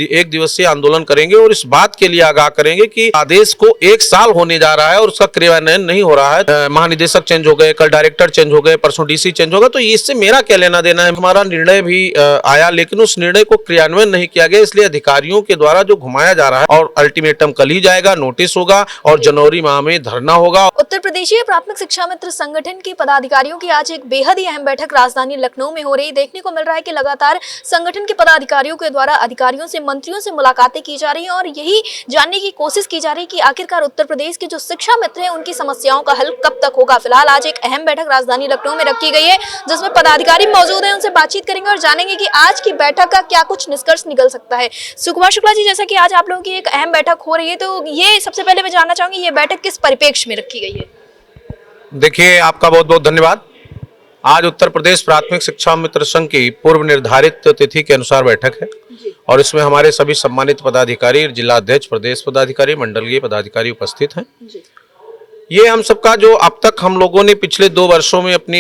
एक दिवसीय आंदोलन करेंगे और इस बात के लिए आगाह करेंगे कि आदेश को 1 साल होने जा रहा है और उसका क्रियान्वयन नहीं हो रहा है। महानिदेशक चेंज हो गए, कल डायरेक्टर चेंज हो गए, परसों डीसी चेंज होगा, तो इससे मेरा क्या लेना देना है। हमारा निर्णय भी आया लेकिन उस निर्णय को क्रियान्वयन नहीं किया गया, इसलिए अधिकारियों के द्वारा जो घुमाया जा रहा है, और अल्टीमेटम कल ही जाएगा, नोटिस होगा और जनवरी माह में धरना होगा। उत्तर प्रदेशीय प्राथमिक शिक्षा मित्र संगठन के पदाधिकारियों की आज एक बेहद ही अहम बैठक राजधानी लखनऊ में हो रही। देखने को मिल रहा है कि लगातार संगठन के पदाधिकारियों के द्वारा अधिकारियों से, मंत्रियों से मुलाकातें की जा रही हैं और यही जानने की कोशिश की जा रही है कि आखिरकार उत्तर प्रदेश के जो शिक्षा मित्र हैं उनकी समस्याओं का हल कब तक होगा। फिलहाल आज एक अहम बैठक राजधानी लखनऊ में रखी गई है जिसमें पदाधिकारी मौजूद हैं, उनसे बातचीत करेंगे और जानेंगे कि आज की बैठक का क्या कुछ निष्कर्ष निकल सकता है। सुकुमार शुक्ला जी, जैसा कि आज आप लोगों की एक अहम बैठक हो रही है, तो ये सबसे पहले मैं जानना चाहूंगी ये बैठक किस परिप्रेक्ष्य में रखी गई है? देखिए, आपका बहुत बहुत धन्यवाद। आज उत्तर प्रदेश प्राथमिक शिक्षा मित्र संघ की पूर्व निर्धारित तिथि के अनुसार बैठक है और इसमें हमारे सभी सम्मानित पदाधिकारी, जिला अध्यक्ष, प्रदेश पदाधिकारी, मंडलीय पदाधिकारी उपस्थित हैं। ये हम सबका जो अब तक हम लोगों ने पिछले 2 वर्षों में अपनी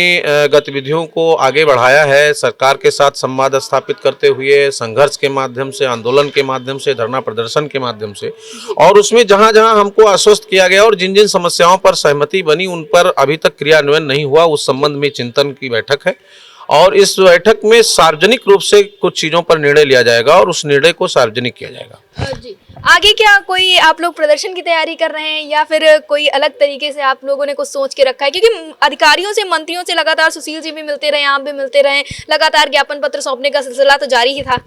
गतिविधियों को आगे बढ़ाया है, सरकार के साथ संवाद स्थापित करते हुए, संघर्ष के माध्यम से, आंदोलन के माध्यम से, धरना प्रदर्शन के माध्यम से, और उसमें जहां जहां हमको आश्वस्त किया गया और जिन जिन समस्याओं पर सहमति बनी उन पर अभी तक क्रियान्वयन नहीं हुआ, उस संबंध में चिंतन की बैठक है। और इस बैठक में सार्वजनिक रूप से कुछ चीजों पर निर्णय लिया जाएगा और उस निर्णय को सार्वजनिक किया जाएगा। जी, आगे क्या कोई आप लोग प्रदर्शन की तैयारी कर रहे हैं या फिर कोई अलग तरीके से आप लोगों ने कुछ सोच के रखा है? क्योंकि अधिकारियों से, मंत्रियों से लगातार सुशील जी भी मिलते रहे, आप भी मिलते रहे, लगातार ज्ञापन पत्र सौंपने का सिलसिला तो जारी ही था।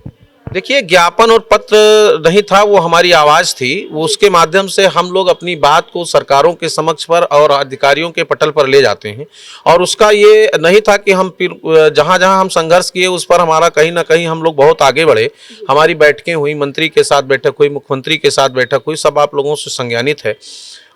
देखिए, ज्ञापन और पत्र नहीं था, वो हमारी आवाज थी। वो उसके माध्यम से हम लोग अपनी बात को सरकारों के समक्ष पर और अधिकारियों के पटल पर ले जाते हैं और उसका ये नहीं था कि हम फिर जहां जहां हम संघर्ष किए उस पर हमारा कहीं ना कहीं हम लोग बहुत आगे बढ़े। हमारी बैठकें हुई, मंत्री के साथ बैठक हुई, मुख्यमंत्री के साथ बैठक हुई, सब आप लोगों से संज्ञानित है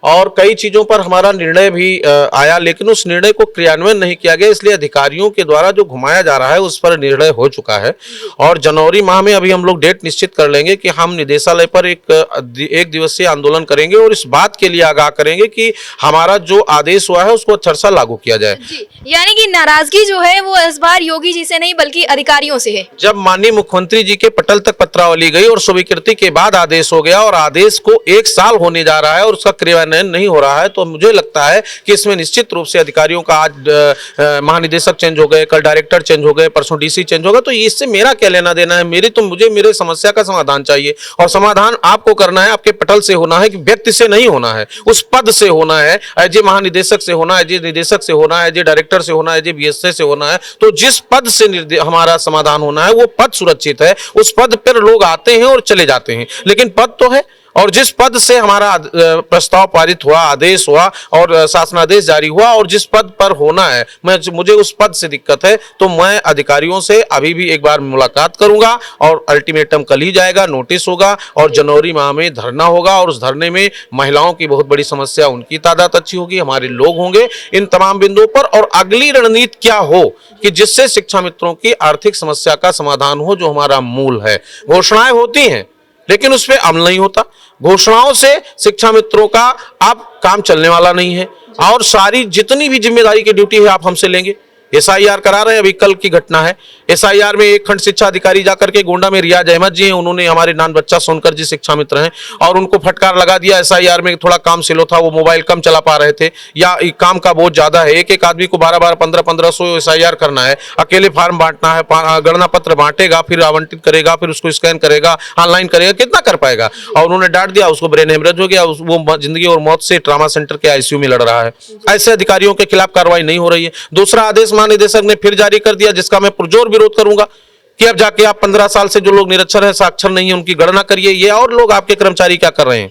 और कई चीजों पर हमारा निर्णय भी आया लेकिन उस निर्णय को क्रियान्वयन नहीं किया गया, इसलिए अधिकारियों के द्वारा जो घुमाया जा रहा है उस पर निर्णय हो चुका है। और जनवरी माह में अभी हम लोग डेट निश्चित कर लेंगे कि हम निदेशालय पर एक दिवसीय आंदोलन करेंगे और इस बात के लिए आगाह करेंगे कि हमारा जो आदेश हुआ है उसको अक्षरशः लागू किया जाए। यानी कि नाराजगी जो है वो इस बार योगी जी से नहीं बल्कि अधिकारियों से है। जब माननीय मुख्यमंत्री जी के पटल तक पत्रावली गई और स्वीकृति के बाद आदेश हो गया और आदेश को 1 साल होने जा रहा है और उसका क्रियान्वयन नहीं हो रहा है, तो मुझे लगता है कि इसमें निश्चित रूप से अधिकारियों का, आज महानिदेशक चेंज हो गए, कल डायरेक्टर चेंज हो गए, परसों डीसी चेंज होगा, तो इससे मेरा क्या लेना देना है। मुझे मेरे समस्या का समाधान चाहिए और समाधान आपको करना है, आपके पटल से होना है, कि व्यक्ति से नहीं होना है, उस पद से होना है। एज ए महानिदेशक से होना है, एज ए निदेशक से होना है, एज ए डायरेक्टर से होना है, एज ए बीएसए से होना है। तो जिस पद से हमारा समाधान होना है वो पद सुरक्षित है, उस पद पर लोग आते हैं और चले जाते हैं, लेकिन पद तो है। और जिस पद से हमारा प्रस्ताव पारित हुआ, आदेश हुआ और शासनादेश जारी हुआ और जिस पद पर होना है, मुझे उस पद से दिक्कत है, तो मैं अधिकारियों से अभी भी एक बार मुलाकात करूंगा और अल्टीमेटम कल ही जाएगा, नोटिस होगा और जनवरी माह में धरना होगा और उस धरने में महिलाओं की बहुत बड़ी समस्या, उनकी तादाद अच्छी होगी, हमारे लोग होंगे इन तमाम बिंदुओं पर। और अगली रणनीति क्या हो कि जिससे शिक्षा मित्रों की आर्थिक समस्या का समाधान हो, जो हमारा मूल है। घोषणाएं होती हैं लेकिन उस पर अमल नहीं होता। घोषणाओं से शिक्षा मित्रों का अब काम चलने वाला नहीं है और सारी जितनी भी जिम्मेदारी की ड्यूटी है आप हमसे लेंगे। SIR करा रहे हैं, अभी कल की घटना है। SIR में एक खंड शिक्षा अधिकारी जाकर के गोंडा में रियाज अहमद जी हैं, उन्होंने हमारे नान बच्चा सोनकर जी शिक्षा मित्र हैं और उनको फटकार लगा दिया। SIR में थोड़ा काम स्लो था, वो मोबाइल कम चला पा रहे थे या काम का बोझ ज्यादा है। एक आदमी को 12-12, 1500 SIR करना है, अकेले फॉर्म बांटना है, गणना पत्र बांटेगा, फिर आवंटित करेगा, फिर उसको स्कैन करेगा, ऑनलाइन करेगा, कितना कर पाएगा। और उन्होंने डांट दिया, उसको ब्रेन हेमरेज हो गया, वो जिंदगी और मौत से ट्रामा सेंटर के ICU में लड़ रहा है। ऐसे अधिकारियों के खिलाफ कार्रवाई नहीं हो रही है। दूसरा आदेश महानिदेशक ने फिर जारी कर दिया जिसका मैं पुरजोर विरोध करूंगा कि अब जाके आप 15 साल से जो लोग निरक्षर हैं, साक्षर नहीं है, उनकी गणना करिए। ये और लोग आपके कर्मचारी क्या कर रहे हैं,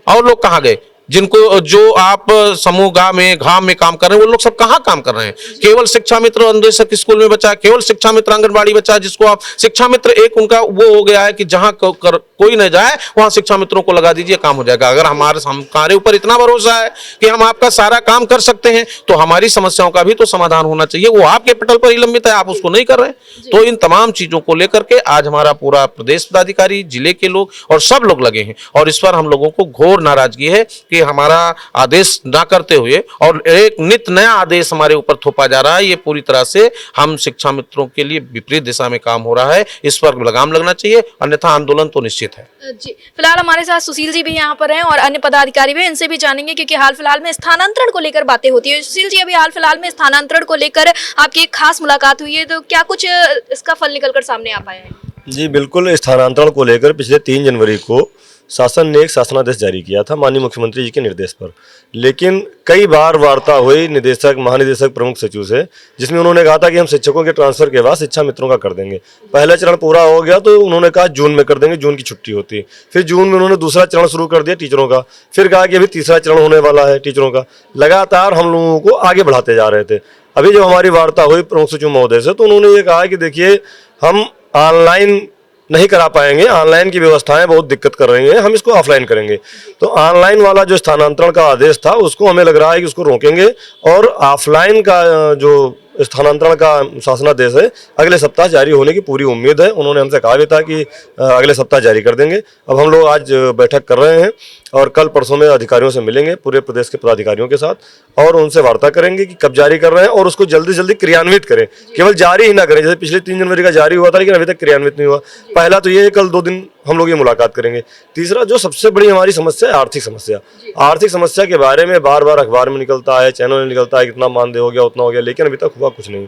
और लोग कहां गए जिनको, जो आप समूह घाम में काम कर रहे हैं, वो लोग सब कहाँ काम कर रहे हैं। केवल शिक्षा मित्र अनुदेशक स्कूल में बचा है, केवल शिक्षा मित्र आंगनबाड़ी बचा है, जिसको आप शिक्षा मित्र एक उनका वो हो गया है कि जहां कोई न जाए वहां शिक्षा मित्रों को लगा दीजिए, काम हो जाएगा। अगर हमारे ऊपर इतना भरोसा है कि हम आपका सारा काम कर सकते हैं, तो हमारी समस्याओं का भी तो समाधान होना चाहिए। वो आपके पटल पर ही लंबित है, आप उसको नहीं कर रहे हैं। तो इन तमाम चीजों को लेकर के आज हमारा पूरा प्रदेश पदाधिकारी, जिले के लोग और सब लोग लगे हैं और इस पर हम लोगों को घोर नाराजगी है कि कि हमारा आदेश ना करते हुए और एक नित नया आदेश हमारे ऊपर थोपा जा रहा है, ये पूरी तरह से हम शिक्षा मित्रों के लिए विपरीत दिशा में काम हो रहा है। इस पर लगाम लगना चाहिए, अन्यथा आंदोलन तो निश्चित है। जी, फिलहाल हमारे साथ सुशील जी भी यहाँ पर हैं और अन्य पदाधिकारी भी, इनसे भी जानेंगे क्योंकि हाल फिलहाल में स्थानांतरण को लेकर बातें होती है। सुशील जी, अभी हाल फिलहाल में स्थानांतरण को लेकर आपकी एक खास मुलाकात हुई है, तो क्या कुछ इसका फल निकलकर सामने आ पाया है? जी बिल्कुल, स्थानांतरण को लेकर पिछले 3 जनवरी को शासन ने एक शासनादेश जारी किया था माननीय मुख्यमंत्री जी के निर्देश पर। लेकिन कई बार वार्ता हुई निदेशक, महानिदेशक, प्रमुख सचिव से, जिसमें उन्होंने कहा था कि हम शिक्षकों के ट्रांसफर के बाद शिक्षा मित्रों का कर देंगे। पहला चरण पूरा हो गया तो उन्होंने कहा जून में कर देंगे, जून की छुट्टी होती। फिर जून में उन्होंने दूसरा चरण शुरू कर दिया टीचरों का, फिर कहा कि अभी तीसरा चरण होने वाला है टीचरों का। लगातार हम लोगों को आगे बढ़ाते जा रहे थे। अभी जब हमारी वार्ता हुई प्रमुख सचिव महोदय से, तो उन्होंने ये कहा कि देखिए हम ऑनलाइन नहीं करा पाएंगे, ऑनलाइन की व्यवस्थाएं बहुत दिक्कत कर रही हैं, हम इसको ऑफलाइन करेंगे। तो ऑनलाइन वाला जो स्थानांतरण का आदेश था उसको हमें लग रहा है कि उसको रोकेंगे और ऑफलाइन का जो स्थानांतरण का शासनादेश है अगले सप्ताह जारी होने की पूरी उम्मीद है। उन्होंने हमसे कहा भी था कि अगले सप्ताह जारी कर देंगे। अब हम लोग आज बैठक कर रहे हैं और कल परसों में अधिकारियों से मिलेंगे, पूरे प्रदेश के पदाधिकारियों के साथ, और उनसे वार्ता करेंगे कि कब जारी कर रहे हैं और उसको जल्दी जल्दी क्रियान्वित करें। केवल जारी ही ना करें, जैसे पिछले 3 जनवरी का जारी हुआ था लेकिन अभी तक क्रियान्वित नहीं हुआ। पहला तो ये, कल 2 दिन हम लोग ये मुलाकात करेंगे। तीसरा, जो सबसे बड़ी हमारी समस्या है आर्थिक समस्या। आर्थिक समस्या के बारे में बार बार अखबार में निकलता है, चैनल में निकलता है, इतना मानदेय हो गया, उतना हो गया, लेकिन अभी तक हुआ कुछ नहीं।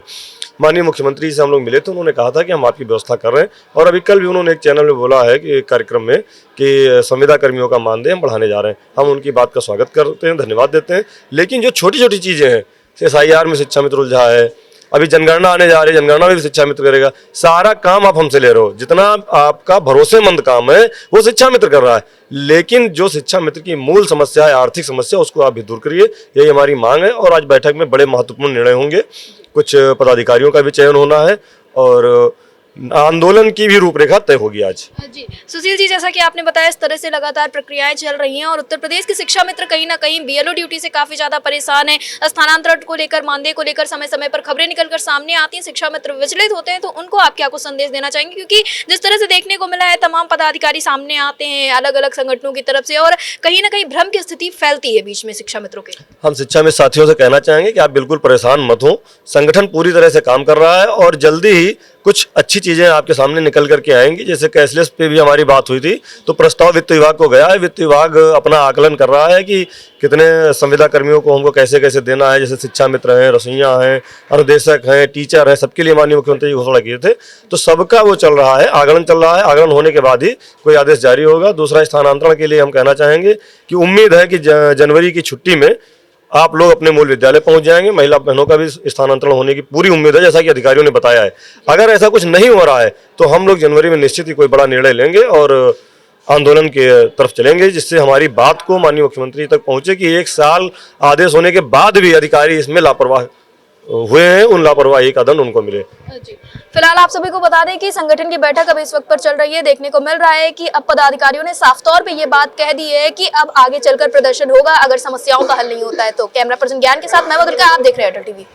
माननीय मुख्यमंत्री जी से हम लोग मिले तो उन्होंने कहा था कि हम आपकी व्यवस्था कर रहे हैं, और अभी कल भी उन्होंने एक चैनल में बोला है कि एक कार्यक्रम में कि संविदा कर्मियों का मानदेय हम बढ़ाने जा रहे हैं। हम उनकी बात का स्वागत करते हैं, धन्यवाद देते हैं। लेकिन जो छोटी छोटी चीज़ें हैं, SIR में शिक्षा मित्र उलझा है, अभी जनगणना आने जा रही है, जनगणना में भी शिक्षा मित्र करेगा। सारा काम आप हमसे ले रहे हो, जितना आपका भरोसेमंद काम है वो शिक्षा मित्र कर रहा है, लेकिन जो शिक्षा मित्र की मूल समस्या है आर्थिक समस्या, उसको आप भी दूर करिए, यही हमारी मांग है। और आज बैठक में बड़े महत्वपूर्ण निर्णय होंगे, कुछ पदाधिकारियों का भी चयन होना है और आंदोलन की भी रूपरेखा तय होगी आज। जी, सुशील जी, जैसा कि आपने बताया, इस तरह से लगातार प्रक्रियाएं चल रही हैं और उत्तर प्रदेश के शिक्षा मित्र कहीं ना कहीं BLO ड्यूटी से काफी ज्यादा परेशान है। स्थानांतरण को लेकर, मानदेय को लेकर समय समय पर खबरें निकलकर सामने आती हैं, शिक्षा मित्र विचलित होते हैं, तो उनको आप क्या कुछ संदेश देना चाहेंगे? क्योंकि जिस तरह से देखने को मिला है, तमाम पदाधिकारी सामने आते हैं अलग अलग संगठनों की तरफ से और कहीं ना कहीं भ्रम की स्थिति फैलती है बीच में शिक्षा मित्रों के। हम शिक्षा मित्र साथियों से कहना चाहेंगे कि आप बिल्कुल परेशान मत हो, संगठन पूरी तरह से काम कर रहा है और जल्दी ही कुछ अच्छी चीजें आपके सामने निकल करके आएंगी। जैसे कैशलेस पे भी हमारी बात हुई थी, तो प्रस्ताव वित्त विभाग को गया है। वित्त विभाग अपना आकलन कर रहा है कि कितने संविदा कर्मियों को हमको कैसे कैसे देना है। जैसे शिक्षा मित्र हैं, रसोइया हैं, अनुदेशक हैं, टीचर हैं, सबके लिए माननीय मुख्यमंत्री जी घोषणा किए थे, तो सबका वो चल रहा है, आकलन चल रहा है। आकलन होने के बाद ही कोई आदेश जारी होगा। दूसरा, स्थानांतरण के लिए हम कहना चाहेंगे कि उम्मीद है कि जनवरी की छुट्टी में आप लोग अपने मूल विद्यालय पहुंच जाएंगे। महिला बहनों का भी स्थानांतरण होने की पूरी उम्मीद है, जैसा कि अधिकारियों ने बताया है। अगर ऐसा कुछ नहीं हो रहा है तो हम लोग जनवरी में निश्चित ही कोई बड़ा निर्णय लेंगे और आंदोलन के तरफ चलेंगे, जिससे हमारी बात को माननीय मुख्यमंत्री तक पहुंचे कि 1 साल आदेश होने के बाद भी अधिकारी इसमें लापरवाह हुए हैं, उन लापरवाही का दंड उनको मिले। जी, फिलहाल आप सभी को बता दें कि संगठन की बैठक अब इस वक्त पर चल रही है। देखने को मिल रहा है कि अब पदाधिकारियों ने साफ तौर पे ये बात कह दी है कि अब आगे चलकर प्रदर्शन होगा अगर समस्याओं का हल नहीं होता है तो। कैमरा पर्सन ज्ञान के साथ मैं मधुलिका, आप देख रहे हैं अटल टीवी।